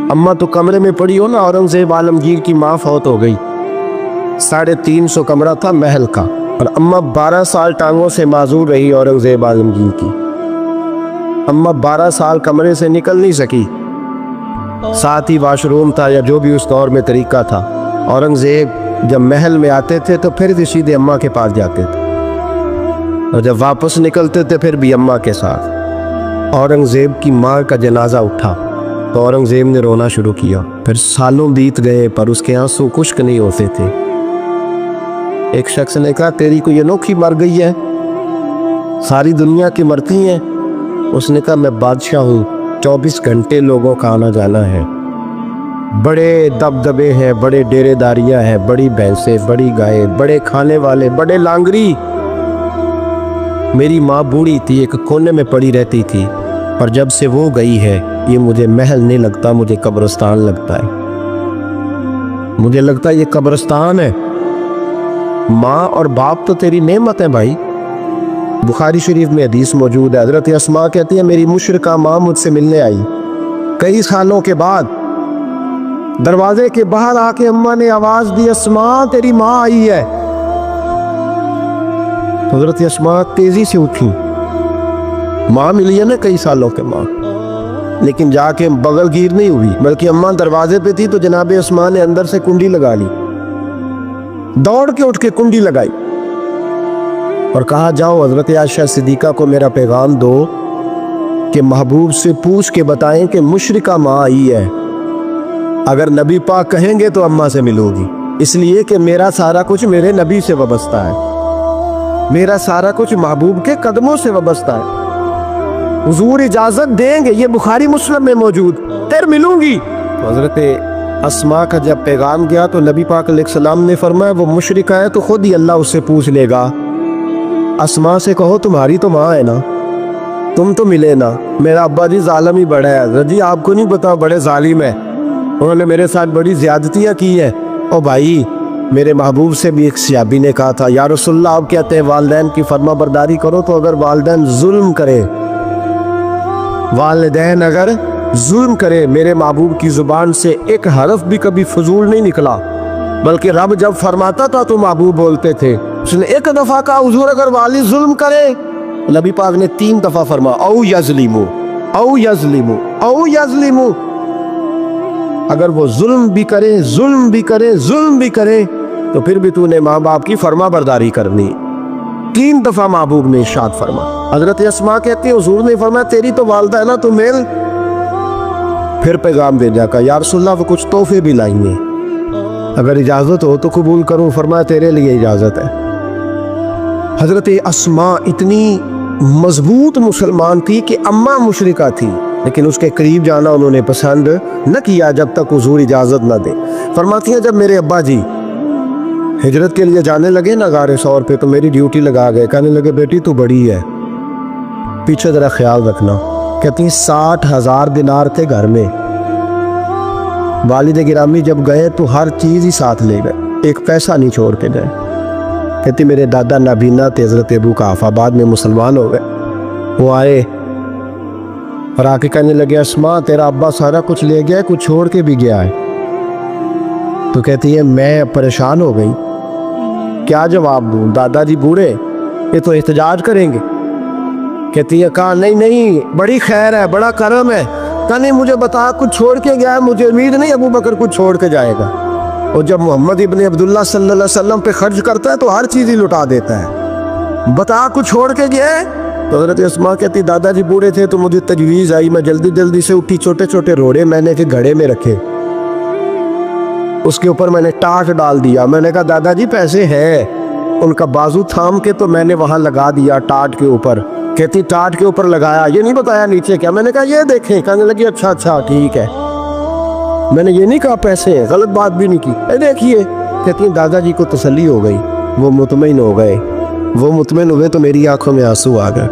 अम्मा तो कमरे में पड़ी हो ना, औरंगजेब आलमगीर की माँ फौत हो गई। 350 कमरा था महल का, और अम्मा 12 साल टांगों से माजूर रही औरंगजेब आलमगीर की। अम्मा 12 साल कमरे से निकल नहीं सकी। साथ ही वाशरूम था या जो भी उस दौर में तरीका था। औरंगजेब जब महल में आते थे तो फिर भी सीधे अम्मा के पास जाते थे, और जब वापस निकलते थे फिर भी अम्मा के साथ। औरंगजेब की माँ का जनाजा उठा तो औरंगजेब ने रोना शुरू किया। फिर सालों बीत गए पर उसके आंसू खुश्क नहीं होते थे। एक शख्स ने कहा, तेरी कोई अनोखी मर गई है, सारी दुनिया की मरती हैं। उसने कहा, मैं बादशाह हूँ, 24 घंटे लोगों का आना जाना है, बड़े दबदबे हैं, बड़े डेरेदारियाँ हैं, बड़ी भैंसें, बड़ी गायें, बड़े खाने वाले, बड़े लांगरी। मेरी माँ बूढ़ी थी, एक कोने में पड़ी रहती थी, और जब से वो गई है ये मुझे महल नहीं लगता, मुझे कब्रिस्तान लगता है। मुझे लगता है ये कब्रिस्तान है। माँ और बाप तो तेरी नेमत है भाई। बुखारी शरीफ में हदीस मौजूद है, हजरत अस्मा कहती है, मेरी मुशरिका माँ मुझसे मिलने आई कई सालों के बाद। दरवाजे के बाहर आके अम्मा ने आवाज दी, अस्मा तेरी माँ आई है। हजरत अस्मा तेजी से उठी, माँ मिली है ना कई सालों के माँ, लेकिन जाके बगल गिर नहीं हुई, बल्कि अम्मा दरवाजे पे थी तो जनाब अस्मा ने अंदर से कुंडी लगा ली, दौड़ के उठ के कुंडी लगाई और कहा, जाओ हजरत आयशा सिद्दीका को मेरा पैगाम दो कि महबूब से पूछ के बताएं कि मुशरिका माँ आई है। अगर नबी पाक कहेंगे तो अम्मा से मिलोगी, इसलिए कि मेरा सारा कुछ मेरे नबी से वाबस्ता है, मेरा सारा कुछ महबूब के कदमों से वाबस्ता है। हुजूर इजाजत देंगे, ये बुखारी मुस्लिम में मौजूद, तेरे मिलूंगी। तो हजरत अस्मा का जब पैगाम गया तो नबी पाक अलैहिस्सलाम ने फरमाया, वो मुशरिका है तो खुद ही अल्लाह उससे पूछ लेगा। अस्मा से कहो तुम्हारी तो माँ है ना, तुम तो मिले ना। मेरा अब्बा जी जालिम ही बड़ा है, रजी आपको नहीं पता, बड़े जालिम है, उन्होंने मेरे साथ बड़ी ज्यादतियाँ की है। ओ भाई, मेरे महबूब से भी एक सहाबी ने कहा था, या रसूलल्लाह आप कहते हैं वालिदैन की फर्मा बरदारी करो, तो अगर वालिदैन जुल्म करे, वालिदैन अगर जुल्म करे, मेरे महबूब की जुबान से एक हरफ भी कभी फजूल नहीं निकला, बल्कि रब जब फरमाता था तो महबूब बोलते थे। उसने एक दफा कहा, हुजूर अगर वाली जुल्म करे, नबी पाक ने 3 दफा फरमा, औ यज़लिमु, औ यज़लिमु, औ यज़लिमु। अगर वो जुल्म भी करे, जुल्म भी करे, जुल्म भी करे, तो फिर भी तूने माँ बाप की फर्मा बरदारी करनी। 3 दफा महबूब ने इरशाद फरमा। हजरत अस्मा कहती है, हुजूर ने फरमाया, तेरी तो वालदा है ना, तू मिल। फिर पैगाम भेजा का, या रसूलल्लाह वो कुछ तोहफे भी लाएंगे, अगर इजाजत हो तो कबूल करूं। फरमाया, तेरे लिए इजाजत है। हजरत अस्मा इतनी मजबूत मुसलमान थी कि अम्मा मुशरिका थी, लेकिन उसके करीब जाना उन्होंने पसंद न किया जब तक हुजूर इजाजत न दे। फरमाती हैं, जब मेरे अब्बा जी हिजरत के लिए जाने लगे ना गारे सौर पे, तो मेरी ड्यूटी लगा गए। कहने लगे, बेटी तू बड़ी है, पीछे जरा ख्याल रखना। कहती हैं, 60,000 दिनार थे घर में। वालिद गिरामी जब गए तो हर चीज ही साथ ले गए, एक पैसा नहीं छोड़ के गए। कहती मेरे दादा नाबीना थे हजरत अबू काफा, बाद में मुसलमान हो गए। वो आए और आके कहने लगे, अस्मा तेरा अब्बा सारा कुछ ले गया, कुछ छोड़ के भी गया है। तो कहती है, मैं परेशान हो गई, क्या जवाब दूं, दादाजी बूढ़े, ये तो एहतजाज करेंगे। कहती है, कहा नहीं नहीं, बड़ी खैर है, बड़ा करम है। कहा नहीं, मुझे बता कुछ छोड़ के गया है, मुझे उम्मीद नहीं अबू बकर कुछ छोड़ के जाएगा। और जब मोहम्मद इब्ने अब्दुल्ला सल्लल्लाहु अलैहि वसल्लम पे खर्च करता है तो हर चीज ही लुटा देता है। बता कुछ छोड़ के गया है। तो हजरत अस्मा कहती, दादाजी बूढ़े थे तो मुझे तजवीज़ आई, मैं जल्दी जल्दी से उठी, छोटे छोटे रोड़े मैंने के घड़े में रखे, उसके ऊपर मैंने टाट डाल दिया। मैंने कहा, दादाजी पैसे हैं। उनका बाजू थाम के तो मैंने वहां लगा दिया टाट के ऊपर। कहती, टाट के ऊपर लगाया, ये नहीं बताया नीचे क्या। मैंने कहा, ये देखें। कहने लगी, अच्छा अच्छा ठीक है। मैंने ये नहीं कहा पैसे हैं, गलत बात भी नहीं की, देखिए। कहती है, दादाजी को तसल्ली हो गई, वो मुतमईन हो गए। वो मुतमईन हुए तो मेरी आंखों में आंसू आ गए,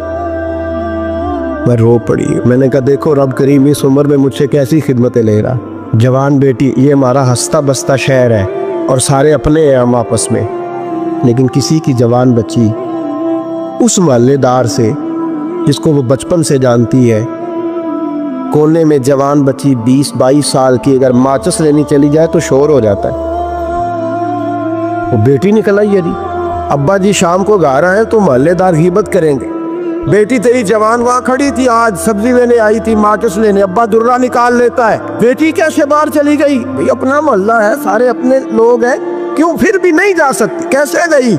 मैं रो पड़ी। मैंने कहा, देखो रब करीम इस उम्र में मुझसे कैसी खिदमतें ले रहा। जवान बेटी, ये हमारा हंसता बसता शहर है और सारे अपने हैं हम आपस में, लेकिन किसी की जवान बच्ची उस महल्लेदार से जिसको वो बचपन से जानती है, कोने में जवान बच्ची 20-22 साल की अगर माचिस लेनी चली जाए तो शोर हो जाता है। वो बेटी निकल आई यदि अब्बा जी शाम को घर आए तो मोहल्लेदार गीबत करेंगे, बेटी तेरी जवान वहां खड़ी थी, आज सब्जी लेने आई थी, माचिस लेने, अब्बा दुर्रा निकाल लेता है, बेटी कैसे बाहर चली गई? भाई अपना मोहल्ला है, सारे अपने लोग हैं, क्यों फिर भी नहीं जा सकती, कैसे गई?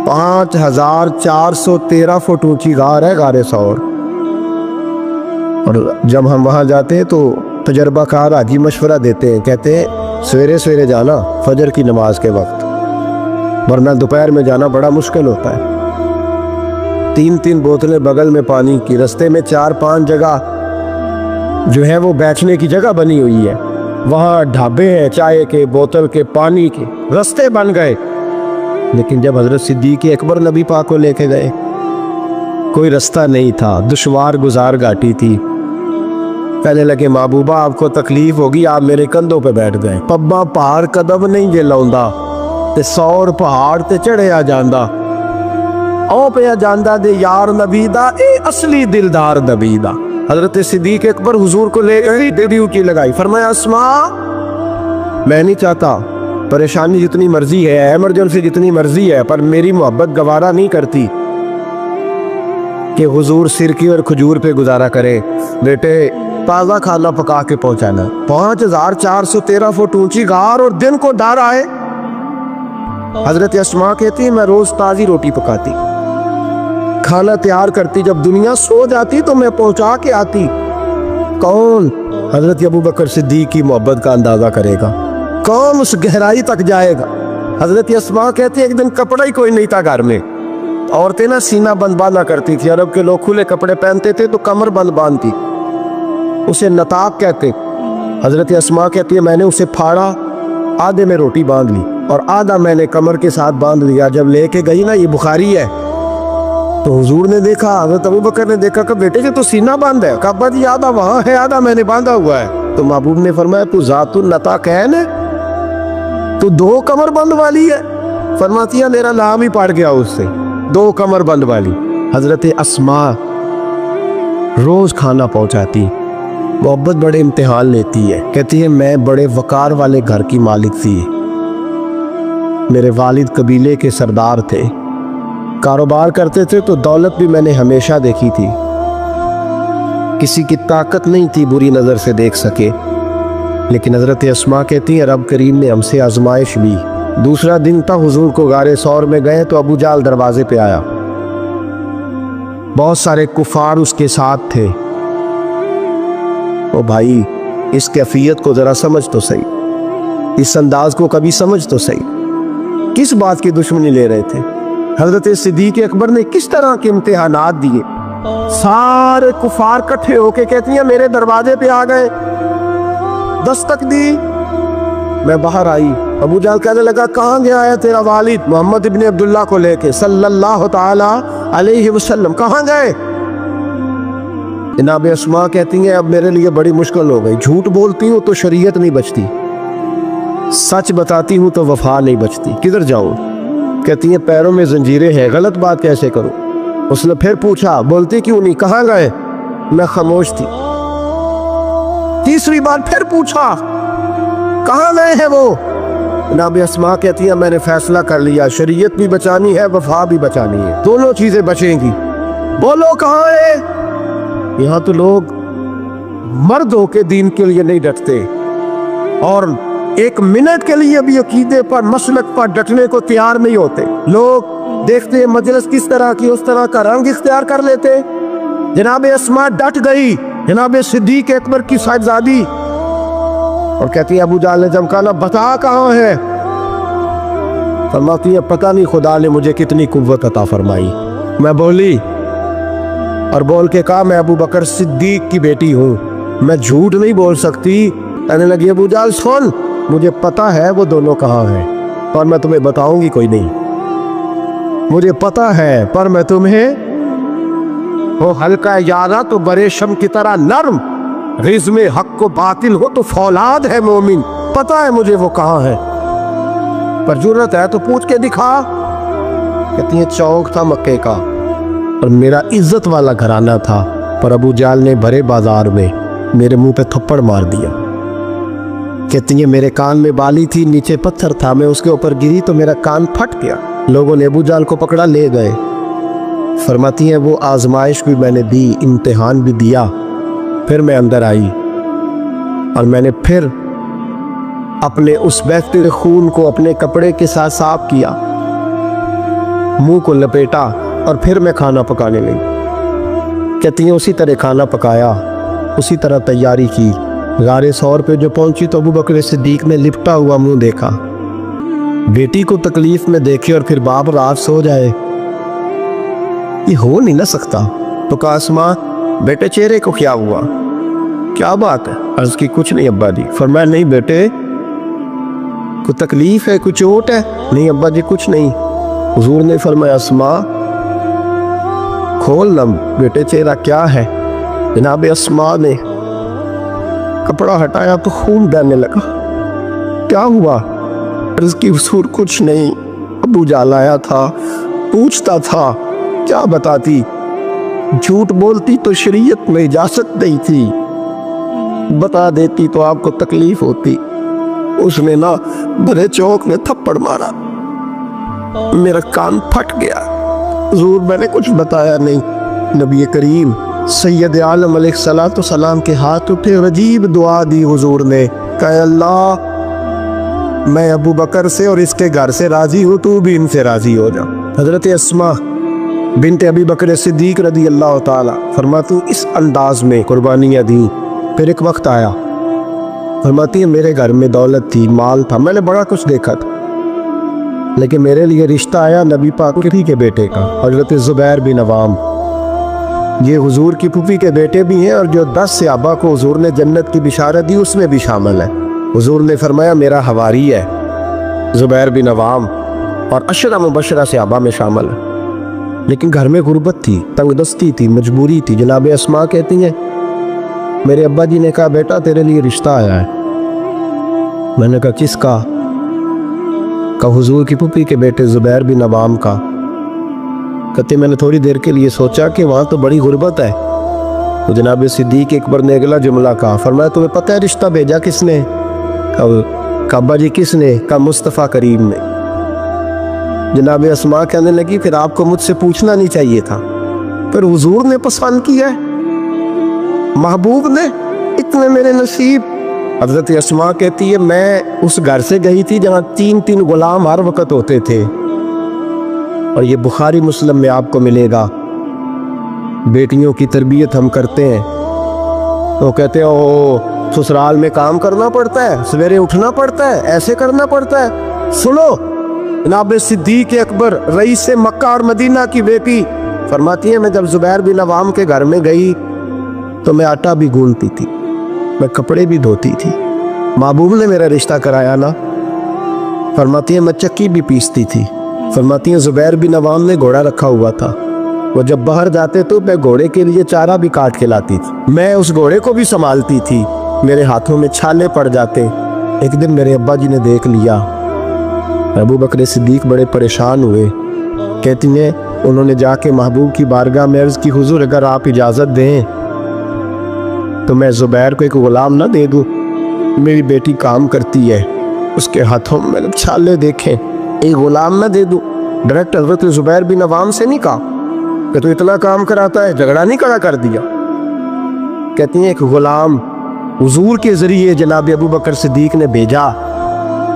5413 फुट ऊंची गार है, गारे सौर। और जब हम वहां जाते हैं तो तजर्बाकार हाजी मशवरा देते हैं, कहते हैं सवेरे सवेरे जाना फजर की नमाज के वक्त, वरना दोपहर में जाना बड़ा मुश्किल होता है। 3-3 बोतलें बगल में पानी की, रास्ते में 4-5 जगह जो है वो बैठने की जगह बनी हुई है, वहाँ ढाबे हैं, चाय के, बोतल के, पानी के, रास्ते बन गए। लेकिन जब हजरत सिद्दीक अकबर नबी पाक को लेके गए, कोई रास्ता नहीं था, दुश्वार गुजार घाटी थी। कहने लगे महबूबा आपको तकलीफ होगी, आप मेरे कंधों पे बैठ गए। पब्बा पहाड़ कदम नहीं जे लाउंदा ते 100 पहाड़ ते चढ़िया जांदा, ओ पे जांदा दे यार नबी दा, ए असली दिलदार नबी दा। हजरत सिद्दीक अकबर हुजूर को ले गई, ड्यूटी लगाई, फरमाया अस्मा मैं नहीं चाहता, परेशानी जितनी मर्जी है, इमरजेंसी जितनी मर्जी है, पर मेरी मोहब्बत गवारा नहीं करती कि हुजूर सिरकी और खजूर पे गुजारा करे। बेटे ताज़ा खाना पका के पहुंचाना। 5413 फुट ऊंची गार और दिन को डर आए। हजरत अस्मा कहती मैं रोज ताज़ी रोटी पकाती, खाना तैयार करती, जब दुनिया सो जाती तो मैं पहुंचा के आती। कौन हजरत अबू बकर सिद्दीक की मोहब्बत का अंदाजा करेगा, कौन उस गहराई तक जाएगा। हजरत अस्मा कहती एक दिन कपड़ा ही कोई नहीं था घर में, औरतें ना सीना बंद बांधा करती थी, अरब के लोग खुले कपड़े पहनते थे तो कमर बंद बांधती, उसे नताब कहते। हजरत अस्मा कहती है मैंने उसे फाड़ा, आधे में रोटी बांध ली और आधा मैंने कमर के साथ बांध लिया। जब लेके गई ना, ये बुखारी है, तो हुजूर ने देखा, हजरत अबू बकर ने देखा कि बेटे जी तो सीना बांध है, कहा जी आधा वहां है, आधा मैंने बांधा हुआ है। तो महबूब ने फरमाया तू जातुन नता कहन है, तू 2 कमर बंद वाली है। फरमाती है मेरा नाम ही पड़ गया उससे, 2 कमर बंद वाली। हजरत अस्मा रोज खाना पहुंचाती, मोहब्बत बड़े इम्तिहान लेती है। कहती है मैं बड़े वकार वाले घर की मालिक थी, मेरे वालिद कबीले के सरदार थे, कारोबार करते थे तो दौलत भी मैंने हमेशा देखी थी, किसी की ताकत नहीं थी बुरी नज़र से देख सके। लेकिन हजरत अस्मा कहती है रब करीम ने हमसे आजमाइश ली। दूसरा दिन था, हुजूर को गारे सौर में गए तो अबू जाल दरवाजे पे आया, बहुत सारे कुफार उसके साथ थे। ओ भाई इस कैफियत को जरा समझ तो सही, इस अंदाज को कभी समझ तो सही, किस बात की दुश्मनी ले रहे थे। हजरत सिद्दीक अकबर ने किस तरह के इम्तिहानात दिए। सारे कुफार इकट्ठे होके कहती हैं मेरे दरवाजे पे आ गए, दस्तक दी, मैं बाहर आई। अबू जाल कहने लगा कहाँ गया है तेरा वालिद मोहम्मद इब्न अब्दुल्ला को लेके सल्लल्लाहु ताला अलैहि वसल्लम, कहाँ गए? जनाब अस्मा कहती हैं अब मेरे लिए बड़ी मुश्किल हो गई, झूठ बोलती हूँ तो शरीयत नहीं बचती, सच बताती हूँ तो वफा नहीं बचती, किधर जाऊँ? कहती हैं पैरों में जंजीरें हैं, गलत बात कैसे करूँ? उसने फिर पूछा बोलती क्यों नहीं, कहाँ गए? मैं खामोश थी। तीसरी बार फिर पूछा कहाँ गए हैं वो? जनाब अस्मा कहती है मैंने फैसला कर लिया, शरीयत भी बचानी है, वफा भी बचानी है, दोनों चीजें बचेंगी। बोलो कहाँ है? यहाँ तो लोग मर्द होके दीन के लिए नहीं डटते और 1 मिनट के लिए भी अकीदे पर मसलक पर डटने को तैयार नहीं होते। लोग देखते हैं मजलिस किस तरह की, उस तरह का रंग इख्तियार कर लेते। जनाब अस्मा डट गई, जनाब सिद्दीक अकबर की साहिबजादी, और कहती है अबू जाल ने जमकाना बता कहाँ है? फरमाती है पता नहीं खुदा ने मुझे कितनी कुव्वत अता फरमाई। मैं बोली और बोल के कहा मैं अबू बकर सिद्दीक की बेटी हूँ, मैं झूठ नहीं बोल सकती। कहने लगी अबू जाल सुन, मुझे पता है वो दोनों कहाँ हैं और मैं तुम्हें बताऊंगी कोई नहीं, मुझे पता है, पर मैं तुम्हें वो हल्का यारा तो बड़े शम की तरह नरम, रिज़्म हक को बातिल हो तो फौलाद है मोमिन, पता है मुझे वो कहाँ है, पर जुर्रत है तो पूछ के दिखा। कहती है चौक था मक्के का और मेरा इज्जत वाला घराना था, पर अबू जाल ने भरे बाजार में मेरे मुंह पे थप्पड़ मार दिया। कहती है मेरे कान में बाली थी, नीचे पत्थर था, मैं उसके ऊपर गिरी तो मेरा कान फट गया। लोगों ने अबू जाल को पकड़ा ले गए। फरमाती हैं वो आजमाइश भी मैंने दी, इम्तिहान भी दिया। फिर मैं अंदर आई और मैंने फिर अपने उस बहते खून को अपने कपड़े के साथ साफ किया, मुंह को लपेटा और फिर मैं खाना पकाने लगी। कहती हैं उसी तरह खाना पकाया, उसी तरह तैयारी की। गारे सौर पे जो पहुंची तो अबू बकर सिद्दीक ने लिपटा हुआ मुंह देखा। बेटी को तकलीफ में देखे और फिर बाप रात सो जाए, ये हो नहीं ना सकता। तो कहा अस्मा बेटे चेहरे को क्या हुआ, क्या बात है? अर्ज की कुछ नहीं अब्बा जी। फरमाया नहीं बेटे कोई तकलीफ है, कुछ चोट है? नहीं अब्बा जी कुछ नहीं। हुजूर ने फरमाया अस्मा खोल लम बेटे चेहरा क्या है। जनाब अस्मा ने कपड़ा हटाया तो खून बहने लगा। क्या हुआ? अर्ज की हुजूर कुछ नहीं, अबू जाल आया था, पूछता था। क्या बताती? झूठ बोलती तो शरीयत में इजाजत नहीं थी, बता देती तो आपको तकलीफ होती। उसने ना भरे चौक में थप्पड़ मारा, मेरा कान फट गया। हुजूर मैंने कुछ बताया नहीं। नबी करीम सैयद आलम अलैहिस्सलातु सलाम के हाथ उठे और अजीब दुआ दी हुजूर ने। कहा अल्लाह मैं अबू बकर से और इसके घर से राजी हूँ, तू भी इनसे राजी हो जा। हजरत अस्मा बिनते अबी बकर सिद्दीक रदी अल्लाह ताला फरमाती इस अंदाज में कुर्बानियाँ दी। फिर एक वक्त आया, फरमाती है मेरे घर में दौलत थी, माल था, मैंने बड़ा कुछ देखा था, लेकिन मेरे लिए रिश्ता आया नबी पाक के बेटे का, हजरत ज़ुबैर बिन अवाम। ये हुजूर की फूफी के बेटे भी हैं और जो 10 सहाबा को हुजूर ने जन्नत की बिशारत दी उसमें भी शामिल है। हुजूर ने फरमाया मेरा हवारी है ज़ुबैर बिन अवाम और अशरा मुबशरा सहाबा में शामिल है। लेकिन घर में गुर्बत थी, तंगदस्ती थी, मजबूरी थी। जनाब अस्मा कहती हैं मेरे अब्बा जी ने कहा बेटा तेरे लिए रिश्ता आया है। मैंने कहा किसका? का हुजूर की फूफी के बेटे ज़ुबैर बिन अवाम का। कहते मैंने थोड़ी देर के लिए सोचा कि वहाँ तो बड़ी गुर्बत है। तो जनाब सिद्दीक अकबर ने अगला जुमला कहा, फरमाया तुम्हें पता है रिश्ता भेजा किसने? कहा अब्बा जी किसने? कहा मुस्तफ़ा करीम ने। जनाब अस्मा कहने लगी फिर आपको मुझसे पूछना नहीं चाहिए था, फिर हुजूर ने पसंद किया है, महबूब ने, इतने मेरे नसीब। हजरत अस्मा कहती है मैं उस घर से गई थी जहाँ 3-3 गुलाम हर वक्त होते थे, और ये बुखारी मुस्लिम में आपको मिलेगा। बेटियों की तरबियत हम करते हैं तो कहते हैं ओ ससुराल में काम करना पड़ता है, सवेरे उठना पड़ता है, ऐसे करना पड़ता है। सुनो जनाब सिद्दीक अकबर रईस मक्का और मदीना की बेटी फरमाती है मैं जब ज़ुबैर बिन अवाम के घर में गई तो मैं आटा भी गूंथती थी, मैं कपड़े भी धोती थी। महबूब ने मेरा रिश्ता कराया ना। फरमाती है मैं चक्की भी पीसती थी। फरमाती है ज़ुबैर बिन अवाम ने घोड़ा रखा हुआ था, वो जब बाहर जाते तो मैं घोड़े के लिए चारा भी काट के लाती थी, मैं उस घोड़े को भी संभालती थी, मेरे हाथों में छाले पड़ जाते। एक दिन मेरे अब्बा जी ने देख लिया। अबू बकर सिद्दीक बड़े परेशान हुए। कहती हैं उन्होंने जाके महबूब की बारगाह में अर्ज़ की हुजूर अगर आप इजाज़त दें तो मैं ज़ुबैर को एक गुलाम ना दे दूँ, मेरी बेटी काम करती है, उसके हाथों में मैंने छाले देखे, एक गुलाम ना दे दूँ। डायरेक्ट हज़रत ज़ुबैर बिन अवाम से नहीं कहा कि तो इतना काम कराता है, झगड़ा नहीं खड़ा कर दिया। कहती हैं एक गुलाम हुजूर के ज़रिए जनाब अबू बकर सिद्दीक ने भेजा।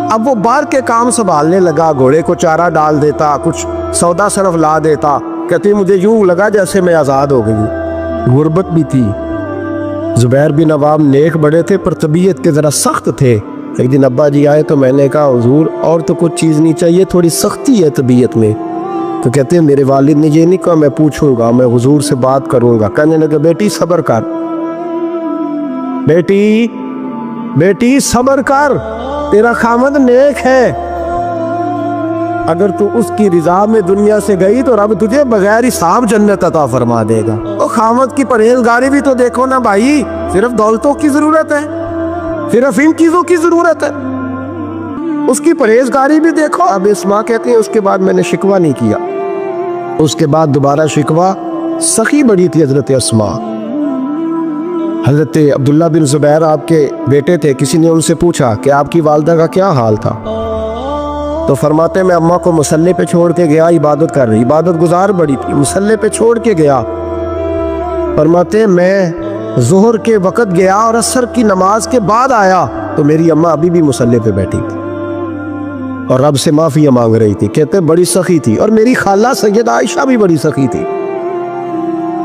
अब वो बाहर के काम संभालने लगा, घोड़े को चारा डाल देता, कुछ सौदा सरफ ला देता। कहती मुझे यूं लगा जैसे मैं आज़ाद हो गई। गुर्बत भी थी। ज़ुबैर बिन अवाम नेक बड़े थे पर तबीयत के ज़रा सख्त थे। एक दिन अब्बा जी आए तो मैंने कहा हुजूर और तो कुछ चीज़ नहीं चाहिए, थोड़ी सख्ती है तबीयत में। तो कहते हैं मेरे वालिद ने ये नहीं कहा मैं पूछूंगा, मैं हुजूर से बात करूंगा। कहने लगे बेटी सब्र कर, बेटी बेटी सब्र कर, तेरा खामद नेक है, अगर तू उसकी रिजा में दुनिया से गई तो रब तुझे बगैर हिसाब जन्नत अता फरमा देगा। और खामद की परहेजगारी भी तो देखो ना भाई, सिर्फ दौलतों की जरूरत है, सिर्फ इन चीजों की जरूरत है, उसकी परहेजगारी भी देखो। अब इस्मा कहते हैं उसके बाद मैंने शिकवा नहीं किया। उसके बाद दोबारा शिकवा, सखी बड़ी थी हजरत अस्मा, حضرت عبداللہ بن زبیر آپ کے بیٹے تھے، کسی نے ان سے پوچھا کہ آپ کی والدہ کا کیا حال تھا؟ تو فرماتے میں اماں کو مصلی پہ چھوڑ کے گیا، عبادت کر رہی، عبادت گزار بڑی تھی، مصلی پہ چھوڑ کے گیا۔ فرماتے میں ظہر کے وقت گیا اور عصر کی نماز کے بعد آیا تو میری اماں ابھی بھی مصلی پہ بیٹھی تھی اور رب سے معافی مانگ رہی تھی۔ کہتے بڑی سخی تھی، اور میری خالہ سیدہ عائشہ بھی بڑی سخی تھی۔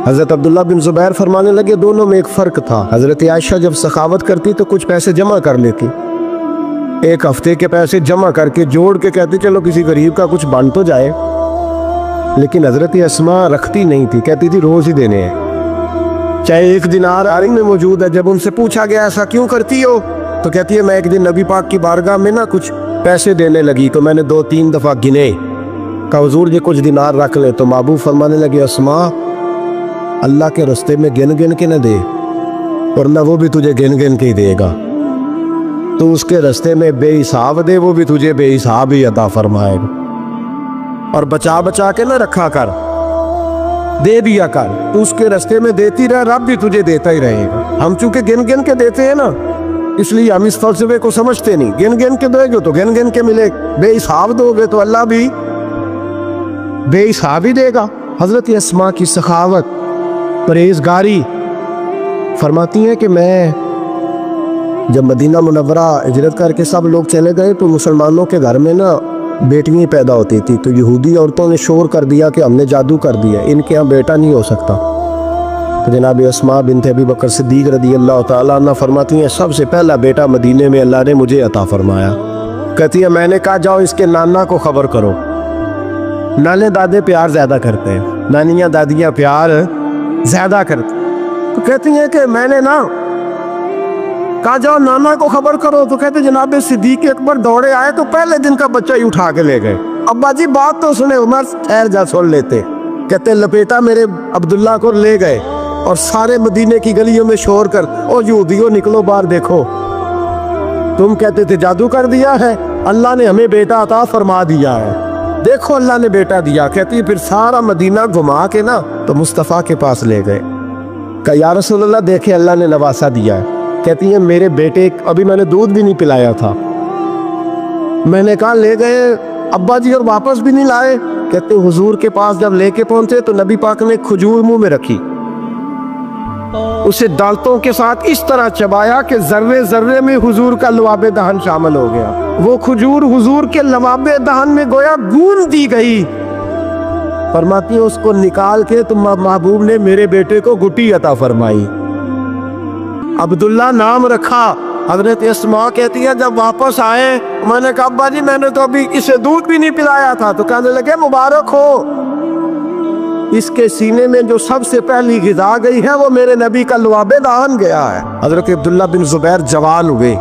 حضرت عبداللہ بن زبیر فرمانے لگے دونوں میں ایک فرق تھا، حضرت عائشہ جب سخاوت کرتی تو کچھ پیسے جمع کر لیتی، ایک ہفتے کے پیسے جمع کر کے جوڑ کے کہتی چلو کسی غریب کا کچھ بن تو جائے، لیکن حضرت اسماء رکھتی نہیں تھی، کہتی تھی روز ہی دینے ہیں، چاہے ایک دینار آرنگ میں موجود ہے۔ جب ان سے پوچھا گیا ایسا کیوں کرتی ہو تو کہتی ہے میں ایک دن نبی پاک کی بارگاہ میں نا کچھ پیسے دینے لگی تو میں نے 2-3 دفعہ گنے، کہا حضور یہ کچھ دینار رکھ لیں، تو محبوب فرمانے لگے اسماء اللہ کے رستے میں گن گن کے نہ دے، ورنہ وہ بھی تجھے گن گن کے ہی دے گا، تو اس کے رستے میں بے حساب دے، وہ بھی تجھے بے حساب ہی عطا فرمائے گا، اور بچا بچا کے نہ رکھا کر، دے دیا کر، تو اس کے رستے میں دیتی رہ، رب بھی تجھے دیتا ہی رہے گا۔ ہم چونکہ گن گن کے دیتے ہیں نا، اس لیے ہم اس فلسفے کو سمجھتے نہیں، گن گن کے دو گے تو گن گن کے ملے، بے حساب دو گے تو اللہ بھی بے حساب ہی دے گا۔ حضرت اسماء کی سخاوت، پرہیزگاری، فرماتی ہیں کہ میں جب مدینہ منورہ ہجرت کر کے سب لوگ چلے گئے تو مسلمانوں کے گھر میں نا بیٹیاں پیدا ہوتی تھی، تو یہودی عورتوں نے شور کر دیا کہ ہم نے جادو کر دیا، ان کے ہاں بیٹا نہیں ہو سکتا۔ تو جناب اسماء بنت ابی بکر صدیق رضی اللہ تعالیٰ عنہ فرماتی ہیں سب سے پہلا بیٹا مدینے میں اللہ نے مجھے عطا فرمایا۔ کہتی ہے میں نے کہا جاؤ اس کے نانا کو خبر کرو، نانے دادے پیار زیادہ کرتے ہیں، نانیاں دادیاں پیار زیادہ کرتے ہیں، تو کہتی ہیں کہ میں نے نا کہا جاؤ نانا کو خبر کرو، تو کہتے جناب صدیق اکبر دوڑے آئے تو پہلے دن کا بچہ ہی اٹھا کے لے گئے۔ ابا جی بات تو سنے، عمر ٹھہر جا سن لیتے، کہتے لپیٹا میرے عبداللہ کو لے گئے اور سارے مدینے کی گلیوں میں شور کر او یہودیو نکلو باہر دیکھو، تم کہتے تھے جادو کر دیا ہے، اللہ نے ہمیں بیٹا عطا فرما دیا ہے، دیکھو اللہ نے بیٹا دیا۔ کہتی پھر سارا مدینہ گھما کے نا تو مصطفیٰ کے پاس لے گئے، کہا یا رسول اللہ دیکھیں اللہ نے نواسا دیا ہے۔ کہتی ہیں میرے بیٹے ابھی میں نے دودھ بھی نہیں پلایا تھا، میں نے کہا لے گئے ابا جی اور واپس بھی نہیں لائے۔ کہتے حضور کے پاس جب لے کے پہنچے تو نبی پاک نے کھجور منہ میں رکھی، اسے دانتوں کے ساتھ اس طرح چبایا کہ ذرے ذرے میں حضور کا لعاب دہن شامل ہو گیا، وہ کھجور حضور کے لعاب دہن میں گویا گون دی گئی۔ فرماتی ہے اس کو نکال کے تو محبوب نے میرے بیٹے کو گٹی عطا فرمائی، عبداللہ نام رکھا۔ حضرت اسماء کہتی ہے جب واپس آئے میں نے کہا ابا جی میں نے تو ابھی اسے دودھ بھی نہیں پلایا تھا، تو کہنے لگے مبارک ہو، اس کے سینے میں جو سب سے پہلی غذا گئی ہے وہ میرے نبی کا لعاب دہن گیا ہے۔ حضرت عبداللہ بن زبیر جوان ہوئے،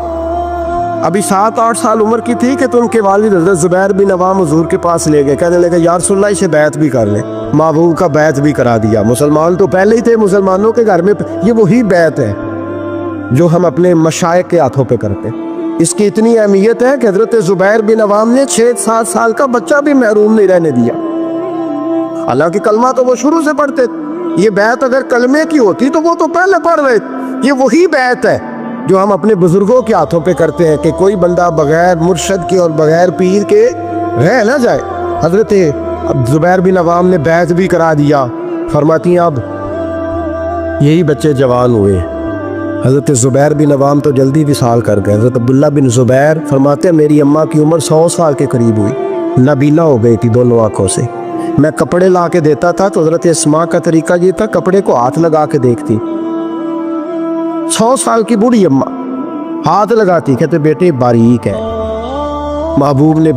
ابھی 7-8 سال عمر کی تھی کہ تو ان کے والد حضرت زبیر بن عوام حضور کے پاس لے گئے، کہنے لگے یا رسول اللہ اسے بیعت بھی کر لیں، محبوب کا بیعت بھی کرا دیا۔ مسلمان تو پہلے ہی تھے، مسلمانوں کے گھر میں یہ وہی بیعت ہے جو ہم اپنے مشائخ کے ہاتھوں پہ کرتے ہیں۔ اس کی اتنی اہمیت ہے کہ حضرت زبیر بن عوام نے 6-7 سال کا بچہ بھی محروم نہیں رہنے دیا، حالانکہ کلمہ تو وہ شروع سے پڑھتے تھے۔ یہ بیعت اگر کلمے کی ہوتی تو وہ تو پہلے پڑھ رہے تھے۔ یہ وہی بیعت ہے جو ہم اپنے بزرگوں کے ہاتھوں پہ کرتے ہیں کہ کوئی بندہ بغیر مرشد کے اور بغیر پیر کے رہ نہ جائے۔ حضرت زبیر بن عوام نے بیعت بھی کرا دیا۔ فرماتی ہیں اب یہی بچے جوان ہوئے، حضرت زبیر بن عوام تو جلدی وصال کر گئے۔ حضرت عبداللہ بن زبیر فرماتے ہیں میری اماں کی عمر 100 سال کے قریب ہوئی، نابینا ہو گئی تھی دونوں آنکھوں سے، میں کپڑے لا کے دیتا تھا تو حضرت اسماء کا طریقہ یہ تھا کپڑے کو ہاتھ لگا کے دیکھتی، 100 سال کی بوڑھی اماں ہاتھ لگاتی، کہتے بیٹے باریک ہے۔ محبوب نے